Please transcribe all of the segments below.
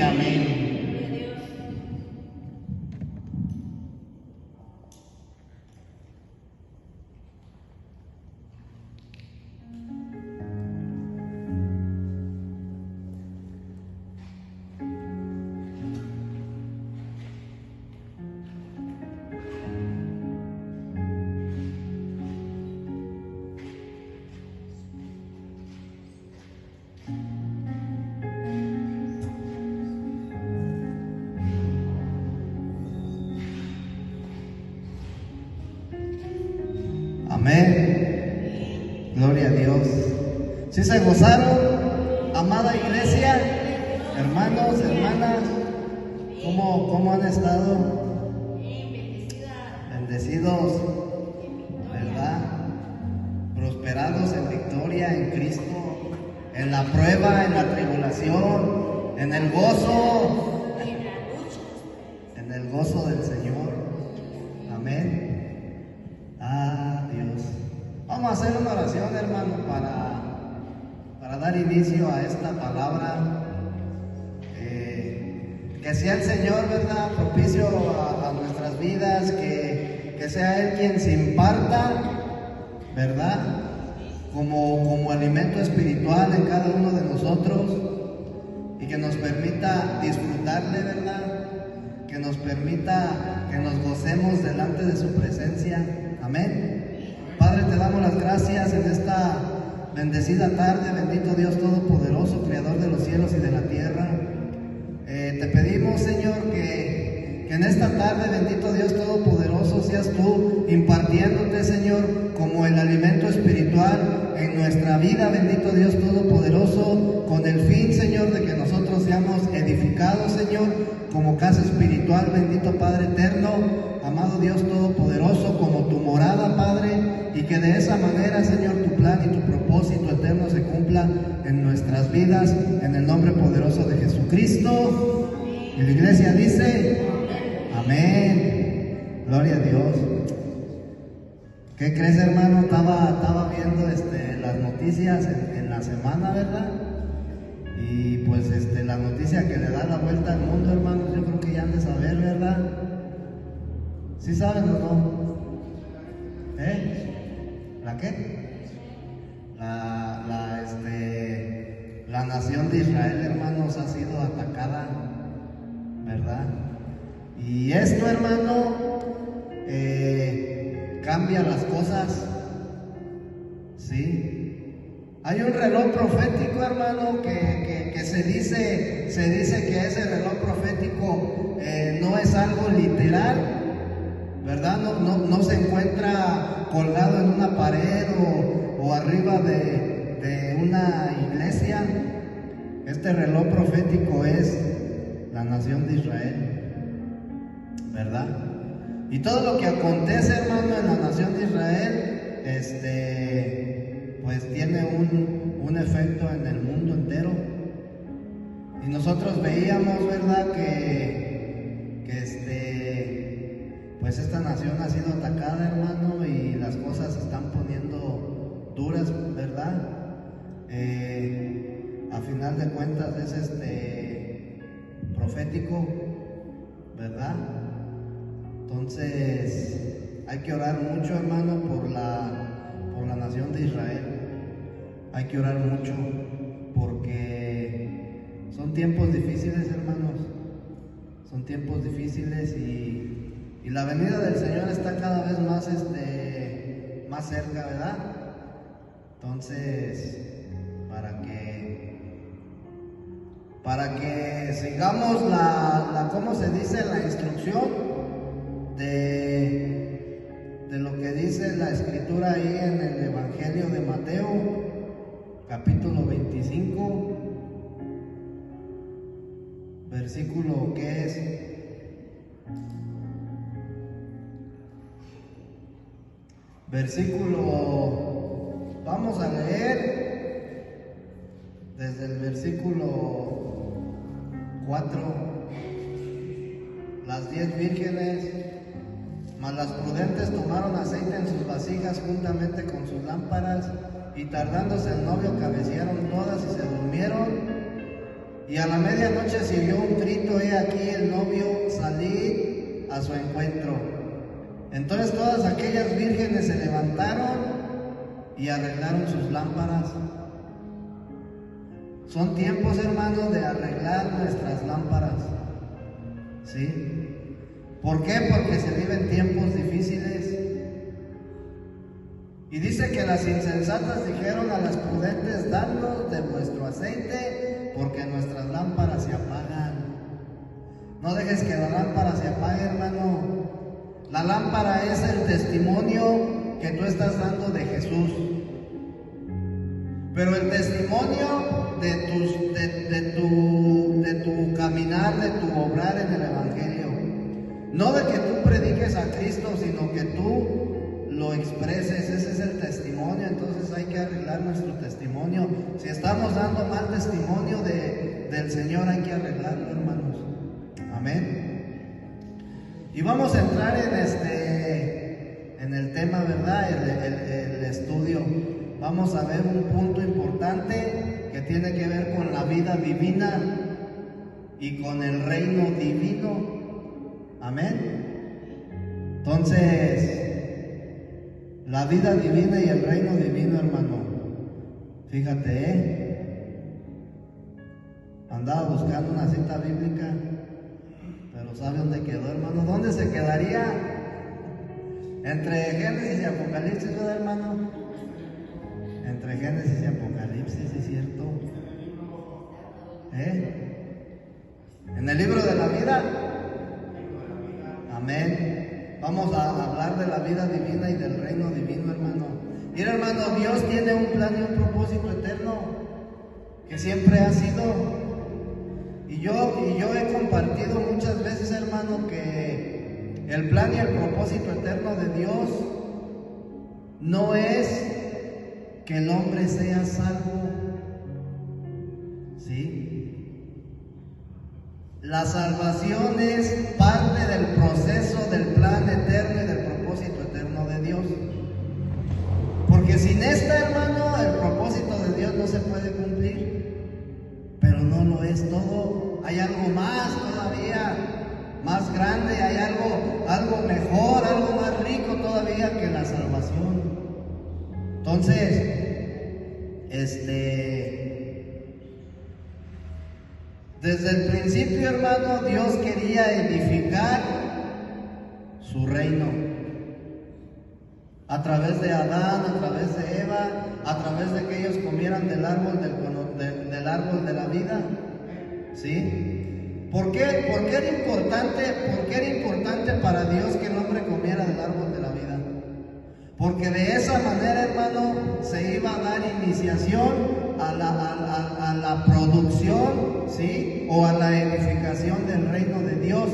y amén. Amén. Gloria a Dios. ¿Sí se gozaron, amada iglesia? Hermanos, hermanas, ¿cómo han estado? Bendecidos, ¿verdad? Prosperados en victoria en Cristo, en la prueba, en la tribulación, en el gozo del Señor. Amén. Dios. Vamos a hacer una oración, hermano, para dar inicio a esta palabra. Que sea el Señor, ¿verdad?, propicio a nuestras vidas, que sea Él quien se imparta, ¿verdad?, como alimento espiritual en cada uno de nosotros, y que nos permita disfrutarle, ¿verdad?, que nos permita que nos gocemos delante de su presencia. Amén. Padre, te damos las gracias en esta bendecida tarde, bendito Dios Todopoderoso, Creador de los cielos y de la tierra. Te pedimos, Señor, que en esta tarde, bendito Dios Todopoderoso, seas tú impartiéndote, Señor, como el alimento espiritual en nuestra vida, bendito Dios Todopoderoso, con el fin, Señor, de que nosotros seamos edificados, Señor, como casa espiritual, bendito Padre eterno, amado Dios Todopoderoso, como tu morada, Padre, y que de esa manera, Señor, tu plan y tu propósito eterno se cumpla en nuestras vidas, en el nombre poderoso de Jesucristo. Y la iglesia dice, amén. Gloria a Dios. ¿Qué crees, hermano? Estaba viendo las noticias en la semana, ¿verdad? Y pues la noticia que le da la vuelta al mundo, hermanos, yo creo que ya han de saber, ¿verdad? ¿Sí saben o no? ¿La qué? La nación de Israel, hermanos, ha sido atacada, ¿verdad? Y esto, hermano, cambia las cosas, ¿sí? Hay un reloj profético, hermano, que se dice que ese reloj profético no es algo literal, ¿verdad? No se encuentra colgado en una pared o arriba de una iglesia. Este reloj profético es la nación de Israel, ¿verdad? Y todo lo que acontece, hermano, en la nación de Israel, pues tiene un efecto en el mundo entero. Y nosotros veíamos, ¿verdad?, pues esta nación ha sido atacada, hermano, y las cosas se están poniendo duras, ¿verdad? A final de cuentas es profético, ¿verdad? Entonces hay que orar mucho, hermano, por la nación de Israel. Hay que orar mucho porque son tiempos difíciles, hermanos. Son tiempos difíciles y la venida del Señor está cada vez más cerca, ¿verdad? Entonces, para que sigamos ¿cómo se dice?, la instrucción de lo que dice la Escritura ahí en el Evangelio de Mateo, capítulo 25, versículo, ¿qué es? Vamos a leer desde el versículo 4. Las 10 vírgenes, mas las prudentes tomaron aceite en sus vasijas juntamente con sus lámparas, y tardándose el novio cabecearon todas y se durmieron. Y a la medianoche se oyó un grito: he aquí el novio, salid a su encuentro. Entonces todas aquellas vírgenes se levantaron y arreglaron sus lámparas. Son tiempos, hermanos, de arreglar nuestras lámparas, ¿sí? ¿Por qué? Porque se viven tiempos difíciles. Y dice que las insensatas dijeron a las prudentes: dadnos de vuestro aceite, porque nuestras lámparas se apagan. No dejes que la lámpara se apague, hermano. La lámpara es el testimonio que tú estás dando de Jesús. Pero el testimonio de tu caminar, de tu obrar en el Evangelio. No de que tú prediques a Cristo, sino que tú lo expreses. Ese es el testimonio. Entonces hay que arreglar nuestro testimonio. Si estamos dando mal testimonio del Señor, hay que arreglarlo, hermanos. Amén. Y vamos a entrar en el tema, ¿verdad? El estudio. Vamos a ver un punto importante que tiene que ver con la vida divina y con el reino divino. Amén. Entonces, la vida divina y el reino divino, hermano. Fíjate, andaba buscando una cita bíblica, pero ¿sabe dónde quedó, hermano? ¿Dónde se quedaría? Entre Génesis y Apocalipsis, ¿verdad, hermano? Entre Génesis y Apocalipsis, ¿es cierto? ¿En el libro de la vida? Amén. Vamos a hablar de la vida divina y del reino divino, hermano. Mira, hermano, Dios tiene un plan y un propósito eterno que siempre ha sido. Y yo he compartido muchas veces, hermano, que el plan y el propósito eterno de Dios no es que el hombre sea salvo, ¿sí? La salvación es parte del proceso del plan eterno y del propósito eterno de Dios. Porque sin esta, hermano, el propósito de Dios no se puede cumplir. Pero no lo es todo. Hay algo más todavía, más grande. Hay algo mejor, algo más rico todavía que la salvación. Entonces, desde el principio, hermano, Dios quería edificar su reino. A través de Adán, a través de Eva, a través de que ellos comieran del árbol del árbol de la vida. ¿Sí? ¿Por qué era importante para Dios que el hombre comiera del árbol de la vida? Porque de esa manera, hermano, se iba a dar iniciación a la producción, ¿sí? O a la edificación del reino de Dios.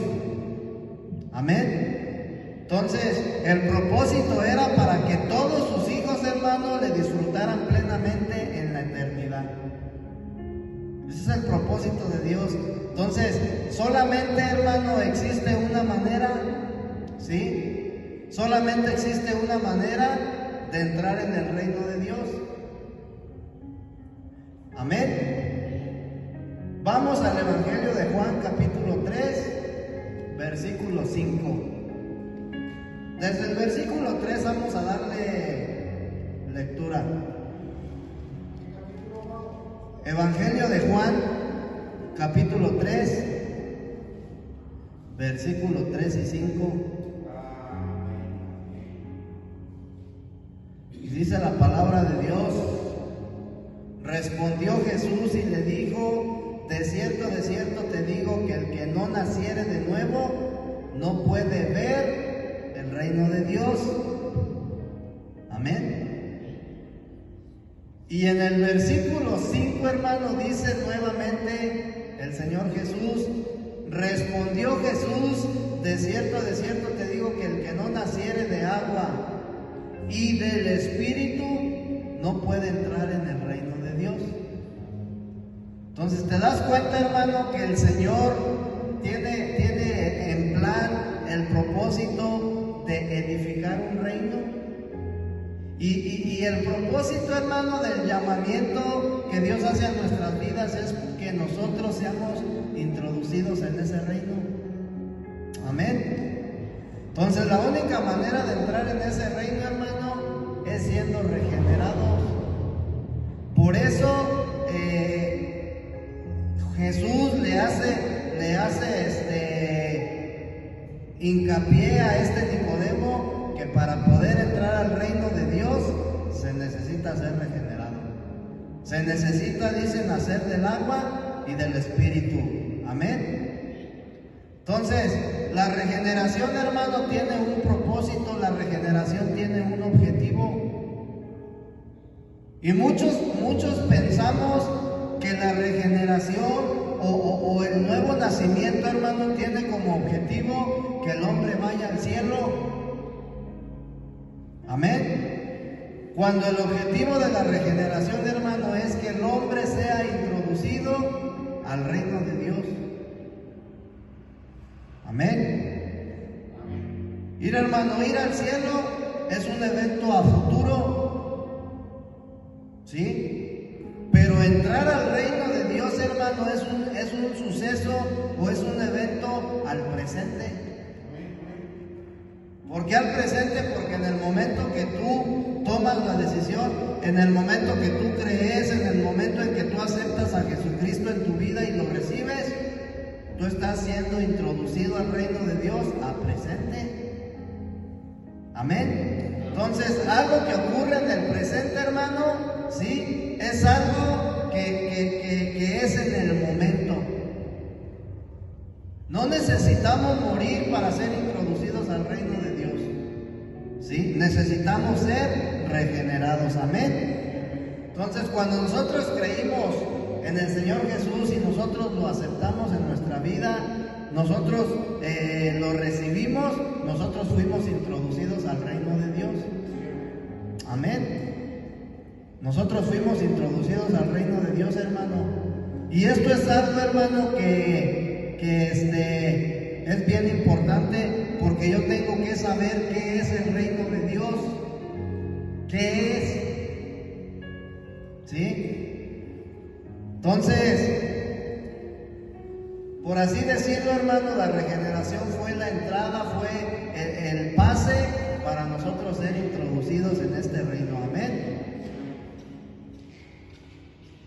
Amén. Entonces, el propósito era para que todos sus hijos, hermano, le disfrutaran plenamente en la eternidad. Ese es el propósito de Dios. Entonces, solamente, hermano, existe una manera, ¿sí? Solamente existe una manera de entrar en el reino de Dios. Amén. Vamos al Evangelio de Juan, capítulo 3, versículo 5. Desde el versículo 3 vamos a darle lectura. Evangelio de Juan, capítulo 3, versículo 3 y 5. Y dice la palabra de Dios: respondió Jesús y le dijo: de cierto te digo que el que no naciere de nuevo no puede ver el reino de Dios. Amén. Y en el versículo 5, hermano, dice nuevamente el Señor Jesús: respondió Jesús: de cierto te digo que el que no naciere de agua y del Espíritu no puede entrar en el reino de Dios. Entonces, ¿te das cuenta, hermano, que el Señor tiene en plan el propósito de edificar un reino? Y el propósito, hermano, del llamamiento que Dios hace a nuestras vidas es que nosotros seamos introducidos en ese reino. Amén. Entonces la única manera de entrar en ese reino, hermano, es siendo regenerados. Por eso Jesús le hace hincapié a este Nicodemo que para poder entrar al reino de Dios se necesita ser regenerado. Se necesita, dice, nacer del agua y del Espíritu. Amén. Entonces, la regeneración, hermano, tiene un propósito, la regeneración tiene un objetivo. Y muchos pensamos que la regeneración o el nuevo nacimiento, hermano, tiene como objetivo que el hombre vaya al cielo. Amén. Cuando el objetivo de la regeneración, hermano, es que el hombre sea introducido al reino de Dios. Amén. Ir, hermano, ir al cielo es un evento a futuro. ¿Sí? Pero entrar al reino de Dios, hermano, es un suceso o es un evento al presente. ¿Por qué al presente? Porque en el momento que tú tomas la decisión, en el momento que tú crees, en el momento en que tú aceptas a Jesucristo en tu vida y lo recibes, tú estás siendo introducido al reino de Dios a presente. Amén. Entonces, algo que ocurre en el presente, hermano, ¿sí? Es algo que es en el momento. No necesitamos morir para ser introducidos al reino de Dios. ¿Sí? Necesitamos ser regenerados. Amén. Entonces, cuando nosotros creímos en el Señor Jesús y nosotros lo aceptamos en nuestra vida, nosotros lo recibimos, nosotros fuimos introducidos al reino de Dios. Amén. Nosotros fuimos introducidos al reino de Dios, hermano. Y esto es algo, hermano, que es bien importante, porque yo tengo que saber qué es el reino de Dios. ¿Qué es? ¿Sí? Entonces, por así decirlo, hermano, la regeneración fue la entrada, fue el pase para nosotros ser introducidos en este reino. Amén.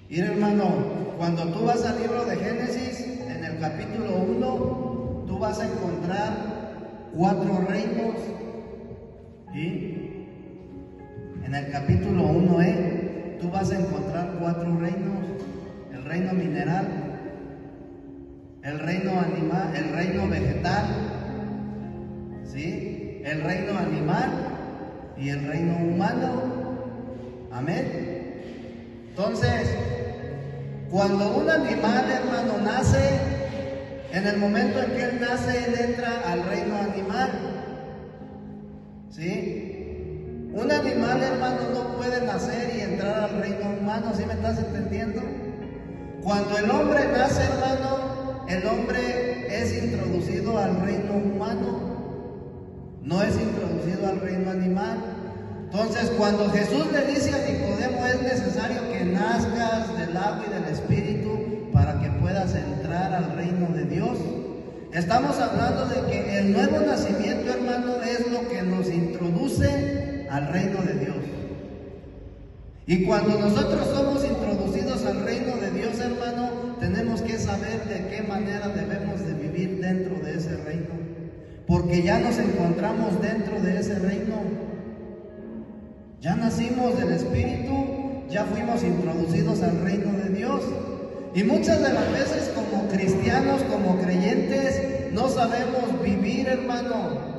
Y hermano, cuando tú vas al libro de Génesis, en el capítulo 1, tú vas a encontrar 4 reinos. ¿Sí? En el capítulo 1, tú vas a encontrar 4 reinos. El reino mineral, el reino animal, el reino vegetal, ¿sí? El reino animal y el reino humano. Amén. Entonces, cuando un animal, hermano, nace, en el momento en que él nace, él entra al reino animal. ¿Sí? Un animal, hermano, no puede nacer y entrar al reino humano. ¿Sí me estás entendiendo? Cuando el hombre nace, hermano, el hombre es introducido al reino humano, no es introducido al reino animal. Entonces, cuando Jesús le dice a Nicodemo, es necesario que nazcas del agua y del Espíritu para que puedas entrar al reino de Dios, estamos hablando de que el nuevo nacimiento, hermano, es lo que nos introduce al reino de Dios. Y cuando nosotros somos introducidos al reino de Dios, hermano, tenemos que saber de qué manera debemos de vivir dentro de ese reino, porque ya nos encontramos dentro de ese reino. Ya nacimos del Espíritu, ya fuimos introducidos al reino de Dios. Y muchas de las veces como cristianos, como creyentes, no sabemos vivir, hermano.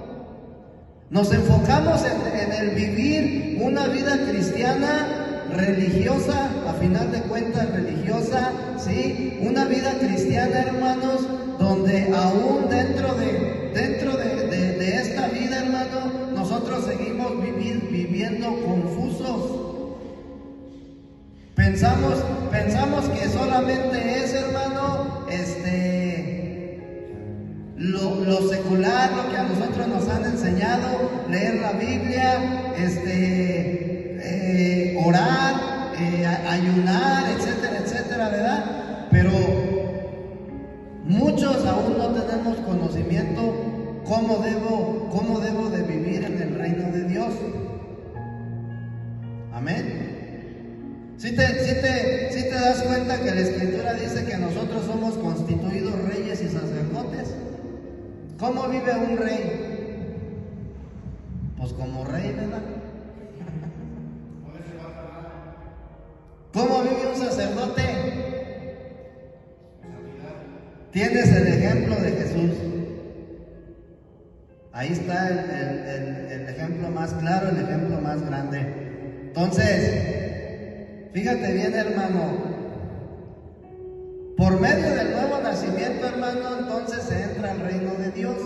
Nos enfocamos en el vivir una vida cristiana religiosa, a final de cuentas religiosa, ¿sí? Una vida cristiana, hermanos, donde aún dentro de esta vida, hermano, nosotros seguimos viviendo confusos. Pensamos que solamente es, hermano, lo secular, lo que a nosotros nos han enseñado, leer la Biblia, orar, ayunar, etcétera, etcétera, ¿verdad? Pero muchos aún no tenemos conocimiento cómo debo de vivir en el reino de Dios. Amén. Si te das cuenta que la Escritura dice que nosotros somos constituidos reyes y sacerdotes. ¿Cómo vive un rey? Pues como rey, ¿verdad? ¿Cómo vive un sacerdote? Tienes el ejemplo de Jesús. Ahí está el ejemplo más claro, el ejemplo más grande. Entonces, fíjate bien, hermano. Por medio del nuevo nacimiento, hermano, entonces se entra al reino de Dios.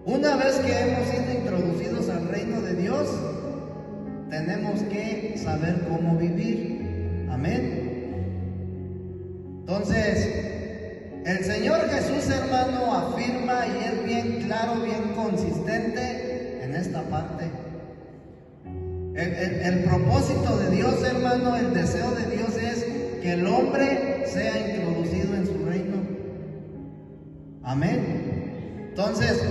Una vez que hemos sido introducidos al reino de Dios, tenemos que saber cómo vivir. Amén. Entonces, el Señor Jesús, hermano, afirma y es bien claro, bien consistente en esta parte. El propósito de Dios, hermano, el deseo de Dios es que el hombre sea introducido en su reino. Amén. Entonces,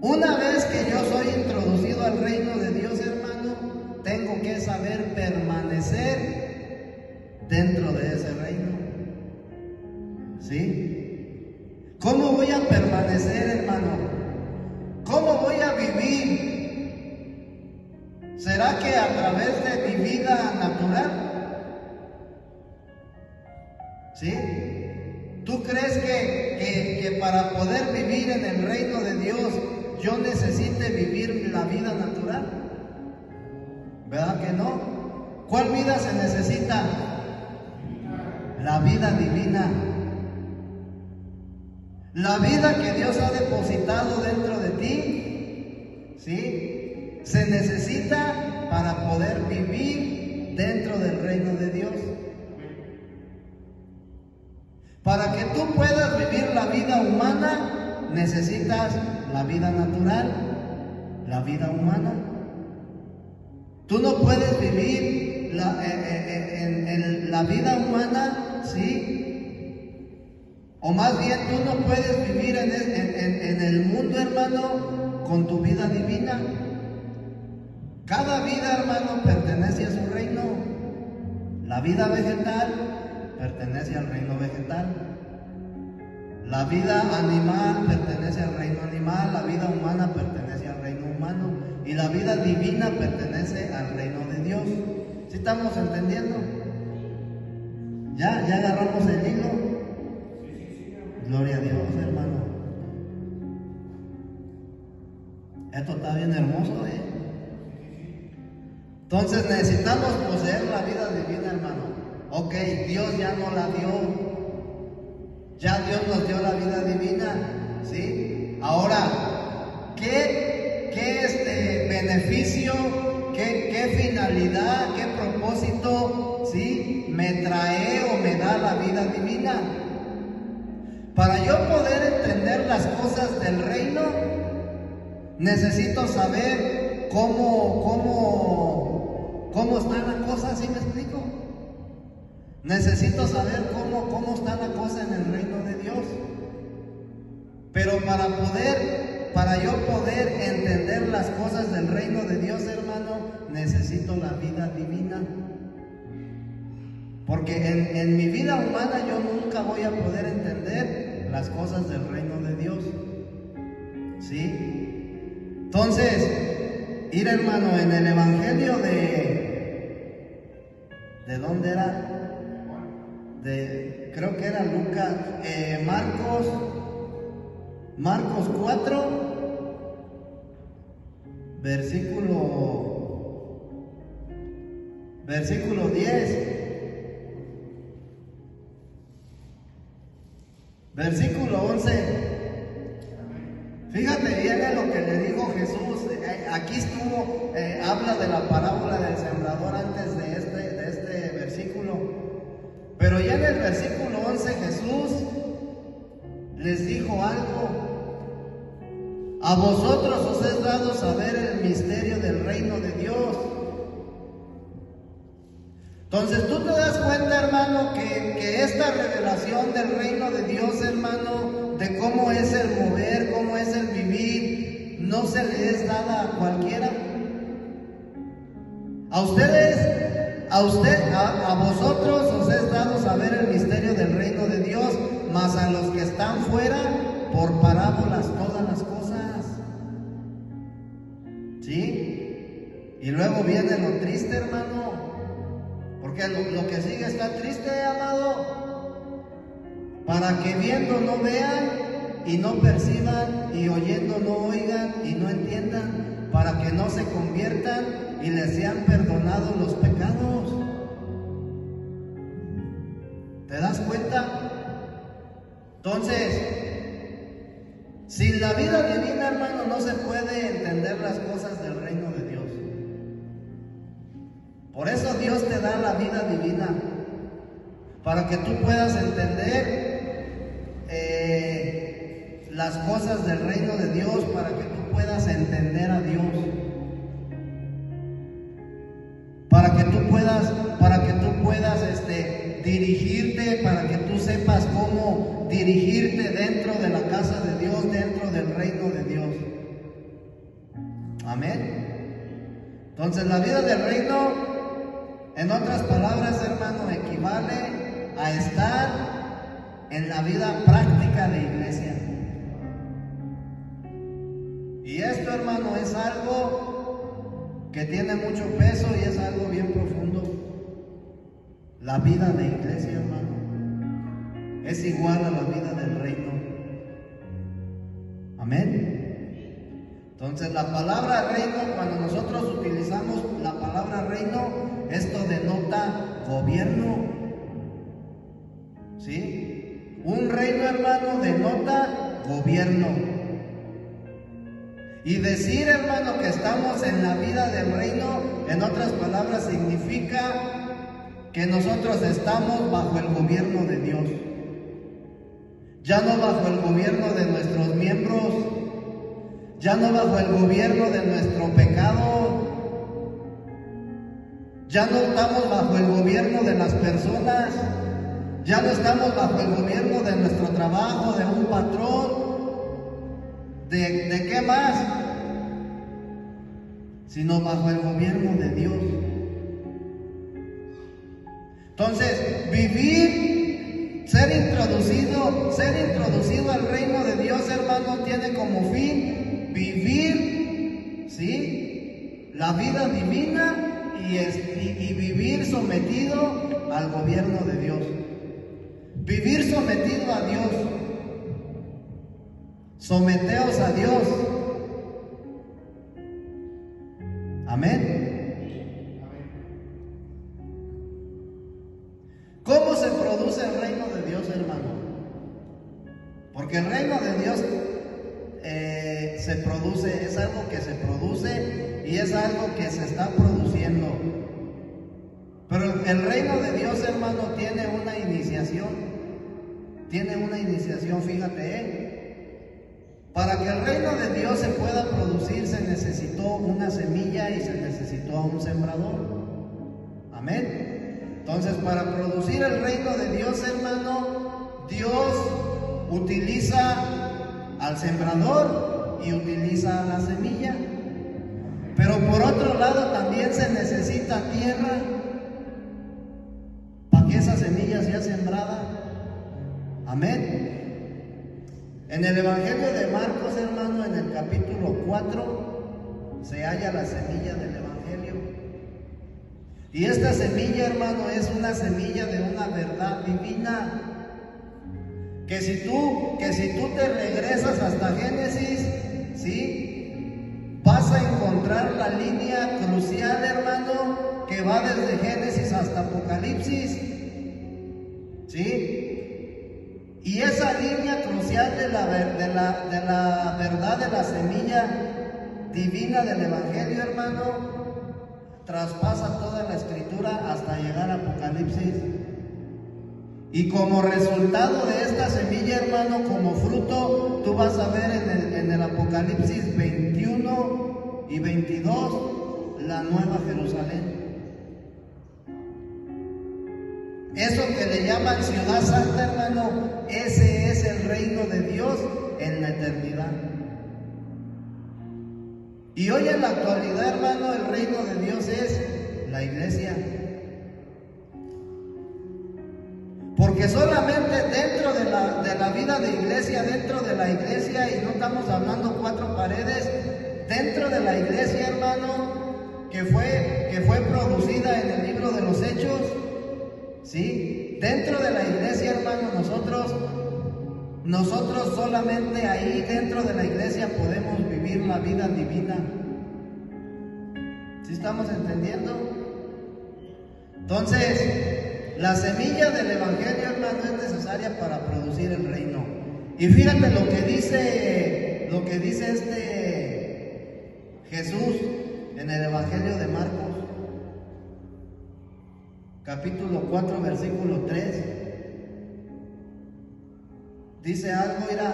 una vez que yo soy introducido al reino de Dios, hermano, tengo que saber permanecer dentro de ese reino. ¿Sí? ¿Cómo voy a permanecer, hermano? ¿Cómo voy a vivir? ¿Será que a través de mi vida natural? ¿Sí? ¿Tú crees que para poder vivir en el reino de Dios yo necesite vivir la vida natural? ¿Verdad que no? ¿Cuál vida se necesita? La vida divina. La vida que Dios ha depositado dentro de ti, ¿sí? Se necesita para poder vivir dentro del reino de Dios. Para que tú puedas vivir la vida humana, necesitas la vida natural, la vida humana. Tú no puedes vivir en la vida humana, ¿sí? O más bien, tú no puedes vivir en el mundo, hermano, con tu vida divina. Cada vida, hermano, pertenece a su reino. La vida vegetal pertenece al reino vegetal. La vida animal pertenece al reino animal. La vida humana pertenece al reino humano. Y la vida divina pertenece al reino de Dios. ¿Sí estamos entendiendo? ¿Ya agarramos el hilo? Gloria a Dios, hermano. Esto está bien hermoso, ¿eh? Entonces necesitamos poseer la vida divina, hermano. Ok, Dios ya nos la dio. Ya Dios nos dio la vida divina, ¿sí? Ahora, ¿qué beneficio, qué finalidad, qué propósito, ¿sí? me trae o me da la vida divina? Para yo poder entender las cosas del reino, necesito saber cómo está la cosa, ¿sí me explico? Necesito saber cómo está la cosa en el reino de Dios. Pero para yo poder entender las cosas del reino de Dios, hermano, necesito la vida divina. Porque en mi vida humana yo nunca voy a poder entender las cosas del reino de Dios. ¿Sí? Entonces, ir, hermano, en el evangelio ¿de dónde era? Creo que era Lucas, Marcos 4, versículo 10. Versículo 11. Fíjate bien en lo que le dijo Jesús. Aquí habla de la parábola del sembrador antes de este versículo. Pero ya en el versículo 11 Jesús les dijo algo. A vosotros os es dado saber el misterio del reino de Dios, Entonces tú te das cuenta, hermano, que esta revelación del reino de Dios, hermano, de cómo es el mover, cómo es el vivir, no se le es dada a cualquiera. A vosotros os es dado saber el misterio del reino de Dios, mas a los que están fuera, por parábolas todas las cosas. ¿Sí? Y luego viene lo triste, hermano, porque lo que sigue está triste, amado. Para que viendo no vean y no perciban, y oyendo no oigan y no entiendan, para que no se conviertan y les sean perdonados los pecados. ¿Te das cuenta? Entonces, sin la vida divina, hermano, no se puede entender las cosas del reino de Dios. Por eso Dios te da la vida divina, para que tú puedas entender las cosas del reino de Dios, para que tú puedas entender a Dios, para que tú puedas dirigirte, para que tú sepas cómo dirigirte dentro de la casa de Dios, dentro del reino de Dios. Amén. Entonces la vida del reino, en otras palabras, hermano, equivale a estar en la vida práctica de iglesia. Y esto, hermano, es algo que tiene mucho peso y es algo bien profundo. La vida de iglesia, hermano, es igual a la vida del reino. Amén. Entonces la palabra reino, cuando nosotros utilizamos la palabra reino, esto denota gobierno. ¿Sí? Un reino, hermano, denota gobierno. Y decir, hermano, que estamos en la vida del reino, en otras palabras, significa que nosotros estamos bajo el gobierno de Dios. Ya no bajo el gobierno de nuestros miembros, ya no bajo el gobierno de nuestro pecado, ya no estamos bajo el gobierno de las personas, ya no estamos bajo el gobierno de nuestro trabajo, de un patrón, ¿de qué más? Sino bajo el gobierno de Dios. Entonces, ser introducido al reino de Dios, hermano, tiene como fin vivir, ¿sí?, la vida divina y vivir sometido al gobierno de Dios. Vivir sometido a Dios. Someteos a Dios. Amén. ¿Cómo se produce el reino de Dios, hermano? Porque el reino de Dios se produce, es algo que se produce y es algo que se está produciendo. Pero el reino de Dios, hermano, tiene una iniciación. Tiene una iniciación, fíjate, Para que el reino de Dios se pueda producir, se necesitó una semilla y se necesitó a un sembrador. Amén. Entonces, para producir el reino de Dios, hermano, Dios utiliza al sembrador y utiliza a la semilla. Pero por otro lado también se necesita tierra para que esa semilla sea sembrada. Amén. En el Evangelio de Marcos, hermano, en el capítulo 4, se halla la semilla del Evangelio. Y esta semilla, hermano, es una semilla de una verdad divina. Que si tú te regresas hasta Génesis, ¿sí?, vas a encontrar la línea crucial, hermano, que va desde Génesis hasta Apocalipsis. ¿Sí? Y esa línea crucial de la verdad de la semilla divina del Evangelio, hermano, traspasa toda la escritura hasta llegar a Apocalipsis. Y como resultado de esta semilla, hermano, como fruto, tú vas a ver en el Apocalipsis 21 y 22 la nueva Jerusalén. Eso que le llaman Ciudad Santa, hermano, ese es el reino de Dios en la eternidad. Y hoy en la actualidad, hermano, el reino de Dios es la iglesia. Porque solamente dentro de la vida de iglesia, dentro de la iglesia, y no estamos hablando cuatro paredes, dentro de la iglesia, hermano, que fue producida en el libro de los Hechos, ¿sí? Dentro de la iglesia, hermano, nosotros solamente ahí dentro de la iglesia podemos vivir la vida divina. ¿Sí estamos entendiendo? Entonces, la semilla del evangelio, hermano, es necesaria para producir el reino. Y fíjate lo que dice Jesús en el evangelio de Marcos, capítulo 4, versículo 3. Dice algo, mira,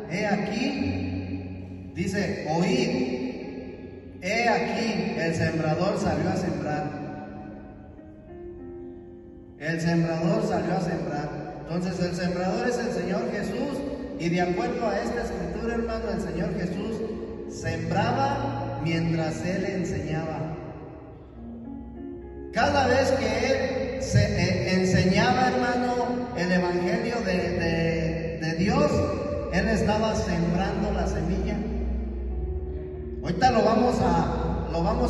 he aquí, dice, oíd, he aquí, el sembrador salió a sembrar. El sembrador salió a sembrar. Entonces el sembrador es el Señor Jesús, y de acuerdo a esta escritura, hermano, el Señor Jesús sembraba mientras Él enseñaba. Cada vez que Él enseñaba, hermano, el evangelio de Dios, Él estaba sembrando la semilla. Ahorita lo vamos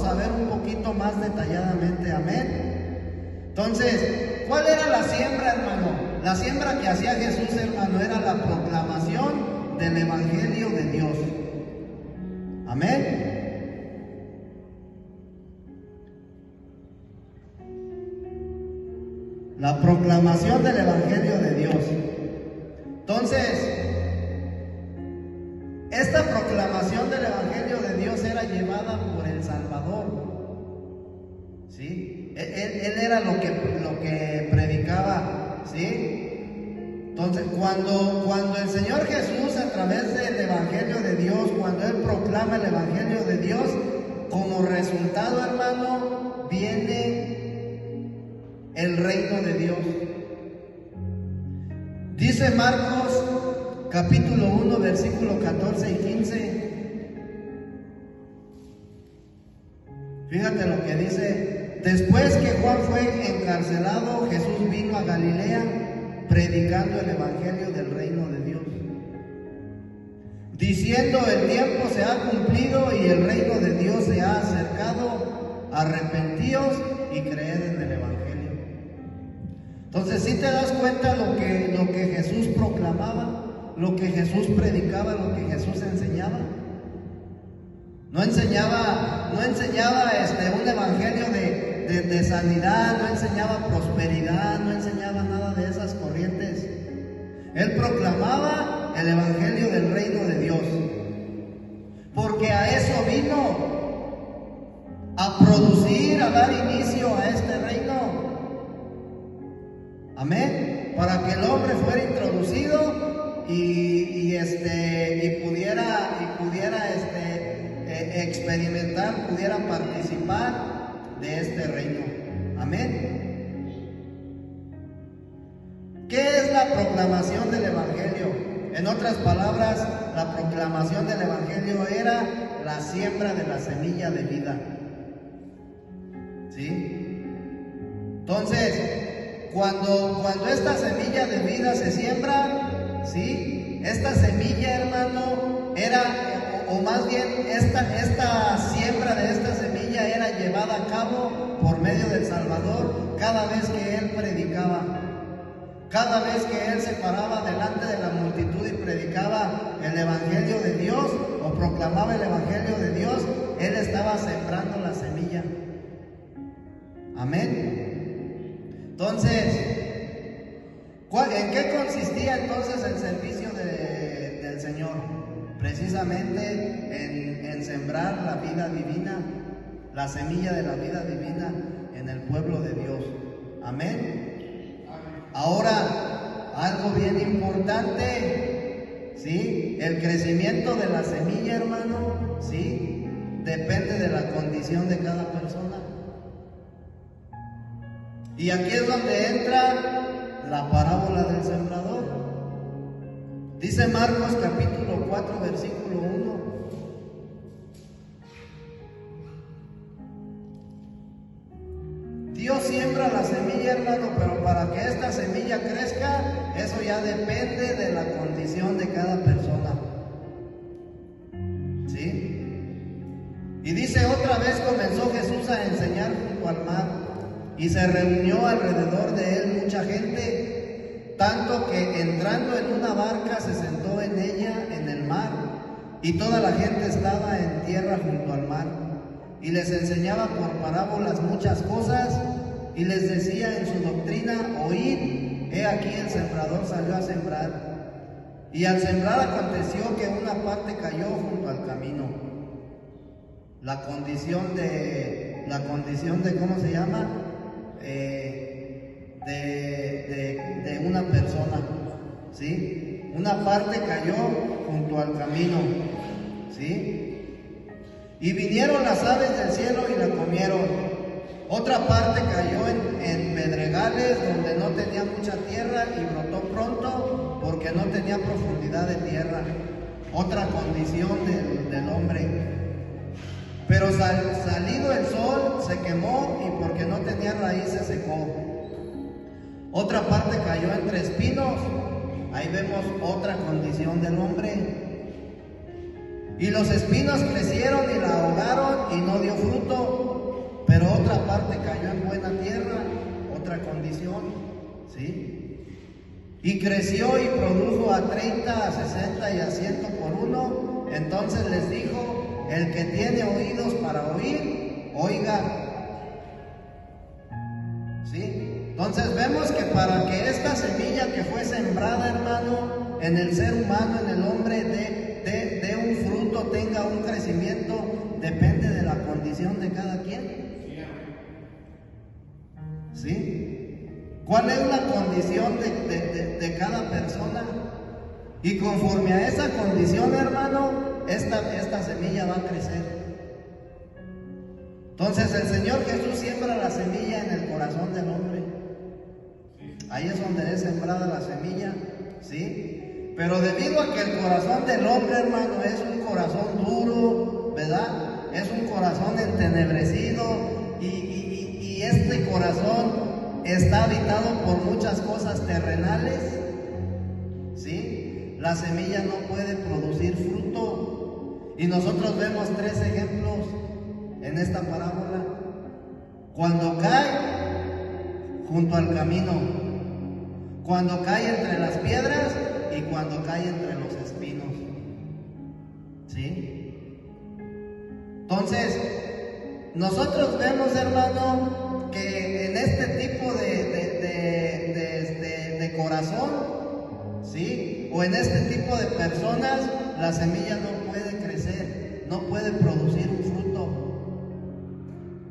a ver un poquito más detalladamente, amén. Entonces, ¿cuál era la siembra, hermano? La siembra que hacía Jesús, hermano, era la proclamación del evangelio de Dios. Amén. La proclamación del evangelio de Dios. Entonces, esta proclamación del evangelio de Dios era llevada por el Salvador. ¿Sí? Él era lo que predicaba. ¿Sí? Entonces, cuando el Señor Jesús, a través del evangelio de Dios, cuando Él proclama el evangelio de Dios, como resultado, hermano, viene el reino de Dios. Dice Marcos capítulo 1, versículo 14 y 15. Fíjate lo que dice. Después que Juan fue encarcelado, Jesús vino a Galilea predicando el evangelio del reino de Dios, diciendo: el tiempo se ha cumplido y el reino de Dios se ha acercado, arrepentíos y creed en el evangelio. Entonces, si te das cuenta lo que Jesús proclamaba, lo que Jesús predicaba, lo que Jesús enseñaba. No enseñaba un evangelio de sanidad, no enseñaba prosperidad, no enseñaba nada de esas corrientes. Él proclamaba el evangelio del reino de Dios, porque a eso vino, a producir, a dar inicio a este reino. Amén. Para que el hombre fuera introducido y pudiera experimentar, pudiera participar de este reino. Amén. ¿Qué es la proclamación del evangelio? En otras palabras, la proclamación del evangelio era la siembra de la semilla de vida. ¿Sí? Entonces, cuando esta semilla de vida se siembra, ¿sí? Esta semilla, hermano, o más bien esta siembra de esta semilla era llevada a cabo por medio del Salvador cada vez que Él predicaba. Cada vez que Él se paraba delante de la multitud y predicaba el evangelio de Dios o proclamaba el evangelio de Dios, Él estaba sembrando la semilla. Amén. Entonces, ¿en qué consistía entonces el servicio del Señor? Precisamente en sembrar la vida divina, la semilla de la vida divina en el pueblo de Dios. Amén. Ahora, algo bien importante, ¿sí? El crecimiento de la semilla, hermano, ¿sí? Depende de la condición de cada persona. Y aquí es donde entra la parábola del sembrador. Dice Marcos capítulo 4, versículo 1. Dios siembra la semilla, hermano, pero para que esta semilla crezca, eso ya depende de la condición de cada persona. ¿Sí? Y dice, otra vez comenzó Jesús a enseñar junto al mar, y se reunió alrededor de él mucha gente, tanto que entrando en una barca se sentó en ella en el mar, y toda la gente estaba en tierra junto al mar, y les enseñaba por parábolas muchas cosas, y les decía en su doctrina, oíd, he aquí el sembrador salió a sembrar, y al sembrar aconteció que una parte cayó junto al camino. La condición de ¿cómo se llama? De una persona, ¿sí? Una parte cayó junto al camino, ¿sí? Y vinieron las aves del cielo y la comieron. Otra parte cayó en pedregales donde no tenía mucha tierra y brotó pronto porque no tenía profundidad de tierra. Otra condición del hombre. Pero salido el sol se quemó y porque no tenía raíz se secó. Otra parte cayó entre espinos. Ahí vemos otra condición del hombre. Y los espinos crecieron y la ahogaron y no dio fruto. Pero otra parte cayó en buena tierra, otra condición, ¿sí? Y creció y produjo a 30, a 60 y a 100 por uno. Entonces les dijo, el que tiene oídos para oír, oiga. ¿Sí? Entonces vemos que para que esta semilla que fue sembrada, hermano, en el ser humano, en el hombre, dé un fruto, tenga un crecimiento, depende de la condición de cada quien. ¿Sí? ¿Cuál es la condición de cada persona? Y conforme a esa condición, hermano, esta semilla va a crecer. Entonces el Señor Jesús siembra la semilla en el corazón del hombre. Ahí es donde es sembrada la semilla, ¿sí? Pero debido a que el corazón del hombre, hermano, es un corazón duro, ¿verdad? Es un corazón entenebrecido y este corazón está habitado por muchas cosas terrenales, ¿sí? La semilla no puede producir fruto. Y nosotros vemos 3 ejemplos en esta parábola. Cuando cae junto al camino, cuando cae entre las piedras y cuando cae entre los espinos, ¿sí? Entonces, nosotros vemos, hermano, que en este tipo de corazón, ¿sí? O en este tipo de personas, la semilla no puede crecer, no puede producir un fruto,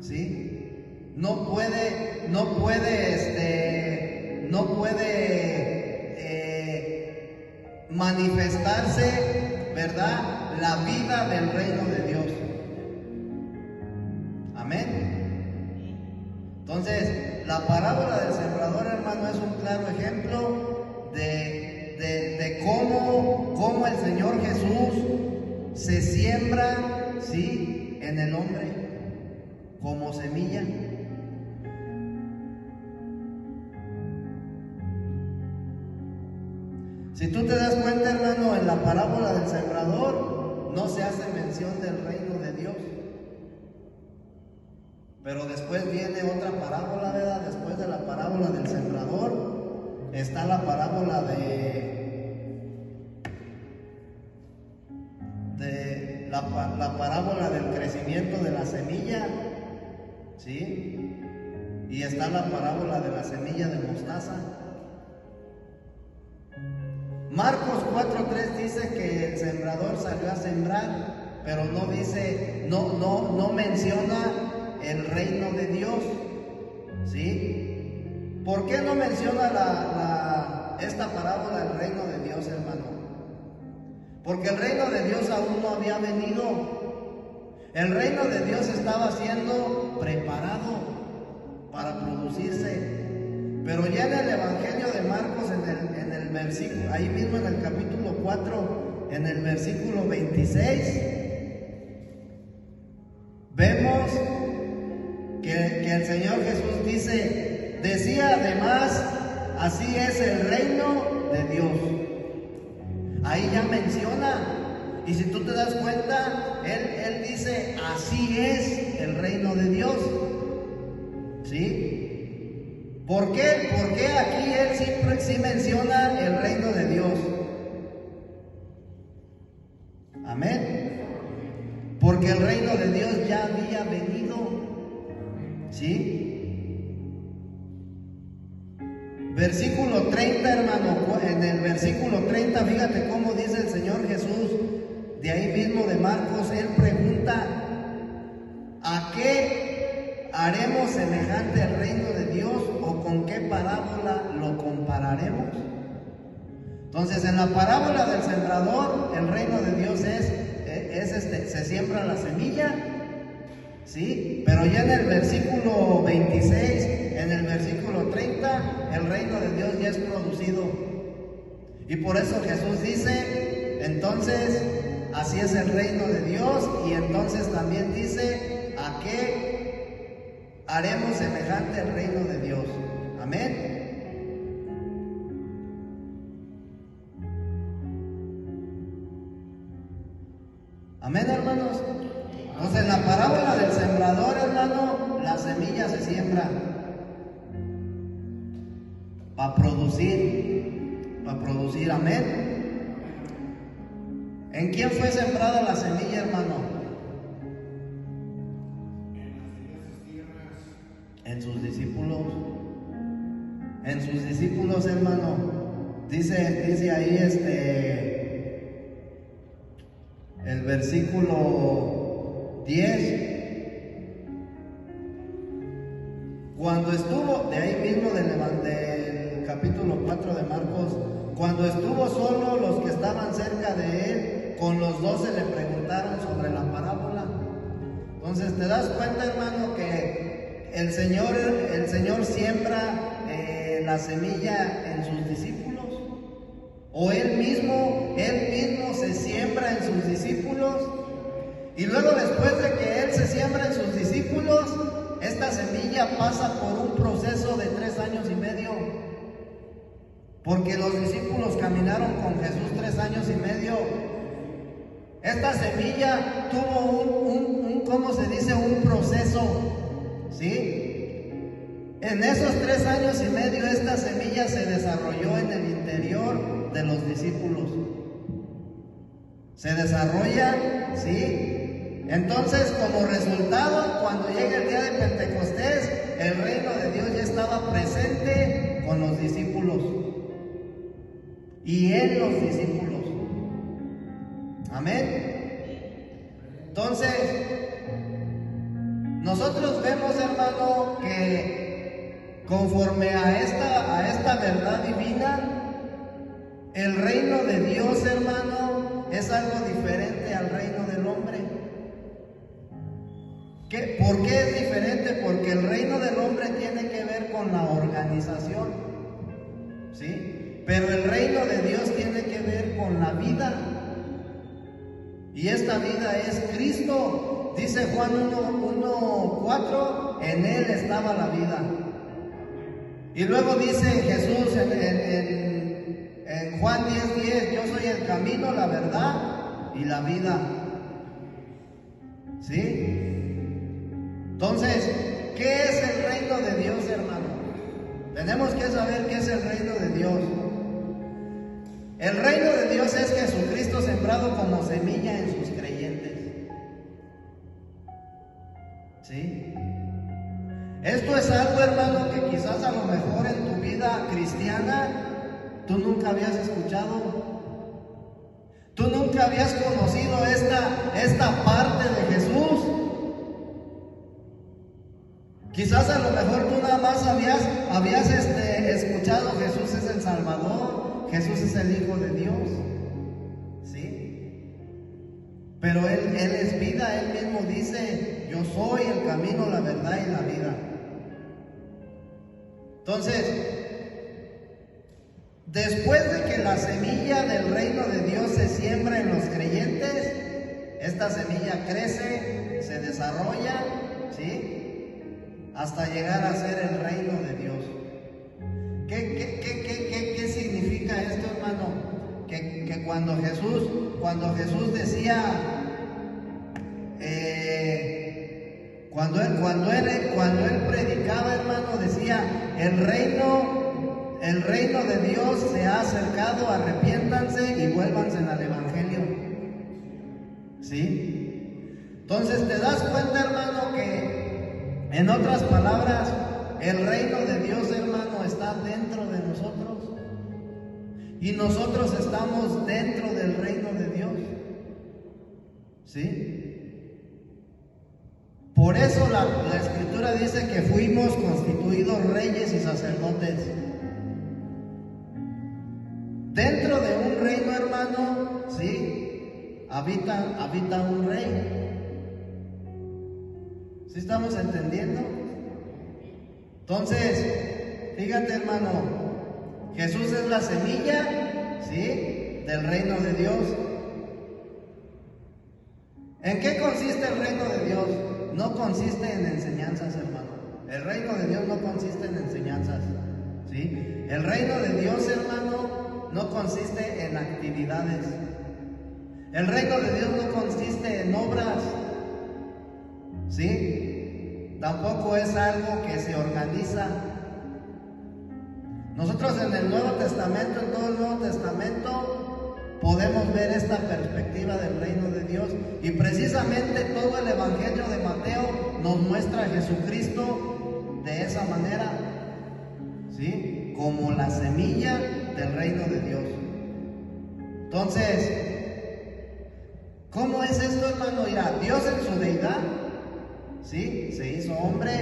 ¿sí? No puede manifestarse, ¿verdad? La vida del reino de Dios. Amén. Entonces, la parábola del sembrador, hermano, es un claro ejemplo de cómo el Señor Jesús se siembra, ¿sí?, en el hombre como semilla. Si tú te das cuenta, hermano, en la parábola del sembrador no se hace mención del reino de Dios. Pero después viene otra parábola, ¿verdad? Después de la parábola del sembrador está la parábola la parábola del crecimiento de la semilla, ¿sí? Y está la parábola de la semilla de mostaza. Marcos 4:3 dice que el sembrador salió a sembrar, pero no dice, no menciona el reino de Dios, ¿sí? ¿Por qué no menciona esta parábola el reino de Dios, hermano? Porque el reino de Dios aún no había venido. El reino de Dios estaba siendo preparado para producirse Pero ya en el Evangelio de Marcos, en el versículo, ahí mismo en el capítulo 4, en el versículo 26, vemos que el Señor Jesús decía además, así es el reino de Dios. Ahí ya menciona, y si tú te das cuenta, él dice, así es el reino de Dios. ¿Sí? ¿Por qué? Porque aquí él siempre sí menciona el reino de Dios. Amén. Porque el reino de Dios ya había venido. ¿Sí? Versículo 30, hermano. En el versículo 30, fíjate cómo dice el Señor Jesús. De ahí mismo de Marcos, él pregunta, ¿a qué haremos semejante al reino de Dios o con qué parábola lo compararemos? Entonces, en la parábola del sembrador, el reino de Dios se siembra la semilla, ¿sí? Pero ya en el versículo 26, en el versículo 30, el reino de Dios ya es producido. Y por eso Jesús dice, entonces, así es el reino de Dios, y entonces también dice, ¿a qué haremos semejante al reino de Dios? Amén. Amén, hermanos. Entonces, en la parábola del sembrador, hermano, la semilla se siembra para producir, amén. ¿En quién fue sembrada la semilla, hermano? En sus discípulos. En sus discípulos, hermano. Dice ahí el versículo 10. Cuando estuvo, de ahí mismo del capítulo 4 de Marcos, cuando estuvo solo, los que estaban cerca de él, con los 12 le preguntaron sobre la parábola. Entonces, ¿te das cuenta, hermano, que el Señor siembra la semilla en sus discípulos? ¿O él mismo se siembra en sus discípulos? Y luego, después de que él se siembra en sus discípulos, esta semilla pasa por un proceso de 3 años y medio. Porque los discípulos caminaron con Jesús 3 años y medio. Esta semilla tuvo ¿cómo se dice? Un proceso, ¿sí? En esos 3 años y medio, esta semilla se desarrolló en el interior de los discípulos. Se desarrolla, ¿sí? Entonces, como resultado, cuando llega el día de Pentecostés, el reino de Dios ya estaba presente con los discípulos y en los discípulos. Amén. Entonces, nosotros vemos, hermano, que conforme a esta verdad divina, el reino de Dios, hermano, es algo diferente al reino del hombre. ¿Por qué es diferente? Porque el reino del hombre tiene que ver con la organización, ¿sí? Pero el reino de Dios tiene que ver con la vida. Y esta vida es Cristo. Dice Juan 1:4, en Él estaba la vida. Y luego dice Jesús en Juan 10:10, yo soy el camino, la verdad y la vida. ¿Sí? Entonces, ¿qué es el reino de Dios, hermano? Tenemos que saber qué es el reino de Dios. El reino de Dios es Jesucristo sembrado como semilla en sus creyentes. ¿Sí? Esto es algo, hermano, que quizás a lo mejor en tu vida cristiana tú nunca habías escuchado. Tú nunca habías conocido esta parte de Jesús. Quizás a lo mejor tú nada más habías escuchado Jesús es el Salvador, Jesús es el Hijo de Dios, ¿sí? Pero Él es vida, Él mismo dice, yo soy el camino, la verdad y la vida. Entonces, Después de que la semilla del reino de Dios se siembra en los creyentes, esta semilla crece, se desarrolla, ¿sí? Hasta llegar a ser el reino de Dios. ¿Qué significa esto, hermano? Que cuando Jesús decía, cuando él predicaba, hermano, decía, el reino de Dios se ha acercado, arrepiéntanse y vuélvanse al Evangelio. ¿Sí? Entonces te das cuenta, hermano, que en otras palabras, el reino de Dios, hermano, está dentro de nosotros. Y nosotros estamos dentro del reino de Dios. ¿Sí? Por eso la Escritura dice que fuimos constituidos reyes y sacerdotes. Dentro de un reino, hermano, ¿sí? Habita un rey. ¿Sí estamos entendiendo? Entonces, fíjate, hermano, Jesús es la semilla, ¿sí? Del reino de Dios. ¿En qué consiste el reino de Dios? No consiste en enseñanzas, hermano. El reino de Dios no consiste en enseñanzas, ¿sí? El reino de Dios, hermano, no consiste en actividades. El reino de Dios no consiste en obras, ¿sí? Tampoco es algo que se organiza. Nosotros en el Nuevo Testamento, en todo el Nuevo Testamento, podemos ver esta perspectiva del reino de Dios. Y precisamente todo el Evangelio de Mateo nos muestra a Jesucristo de esa manera, ¿sí? Como la semilla del reino de Dios. Entonces, ¿cómo es esto, hermano? Mira, Dios en su deidad, ¿sí? Se hizo hombre.